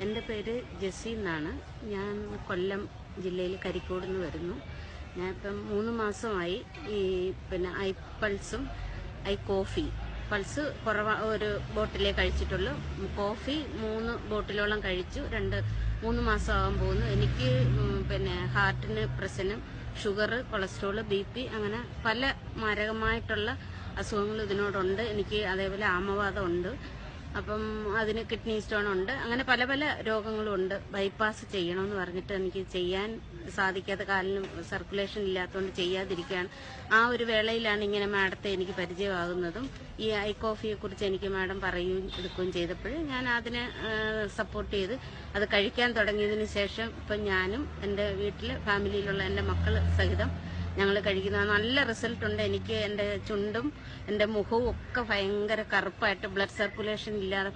എൻ്റെ പേര് ജെസ്സി എന്നാണ്. ഞാൻ കൊല്ലം ജില്ലയിൽ കരിക്കോട് നിന്ന് വരുന്നു. ഞാനിപ്പം 3 മാസമായി ഈ ഐ പൾസും കോഫി പൾസ് ഒരു ബോട്ടിലേ കഴിച്ചിട്ടുള്ളൂ. കോഫി 3 ബോട്ടിലോളം കഴിച്ചു. 3 മാസമാകാൻ പോകുന്നു. എനിക്ക് ഹാർട്ടിന് പ്രശ്നം, ഷുഗർ, കൊളസ്ട്രോൾ, BP അങ്ങനെ പല മാരകമായിട്ടുള്ള അസുഖങ്ങൾ ഇതിനോടുണ്ട്. എനിക്ക് അതേപോലെ ആമവാദം ഉണ്ട്. അപ്പം അതിന് കിഡ്നി സ്റ്റോൺ ഉണ്ട്. അങ്ങനെ പല പല രോഗങ്ങളും ഉണ്ട്. ബൈപ്പാസ് ചെയ്യണമെന്ന് പറഞ്ഞിട്ട് എനിക്ക് ചെയ്യാൻ സാധിക്കാത്ത, കാലിന് സർക്കുലേഷൻ ഇല്ലാത്തതുകൊണ്ട് ചെയ്യാതിരിക്കുകയാണ്. ആ ഒരു വേളയിലാണ് ഇങ്ങനെ മാഡത്തെ എനിക്ക് പരിചയമാകുന്നതും ഈ ഐ കോഫിയെ കുറിച്ച് എനിക്ക് മാഡം പറയുകയും എടുക്കുകയും ചെയ്തപ്പോൾ ഞാൻ അതിനെ സപ്പോർട്ട് ചെയ്ത് അത് കഴിക്കാൻ തുടങ്ങിയതിന് ശേഷം ഇപ്പം ഞാനും എൻ്റെ വീട്ടിലെ ഫാമിലിയിലുള്ള എൻ്റെ മക്കൾ സഹിതം ഞങ്ങൾ കഴിക്കുന്ന നല്ല റിസൾട്ട് ഉണ്ട്. എനിക്ക് എൻ്റെ ചുണ്ടും എൻ്റെ മുഖവും ഒക്കെ ഭയങ്കര കറുപ്പായിട്ട്, ബ്ലഡ് സർക്കുലേഷൻ ഇല്ലാതെ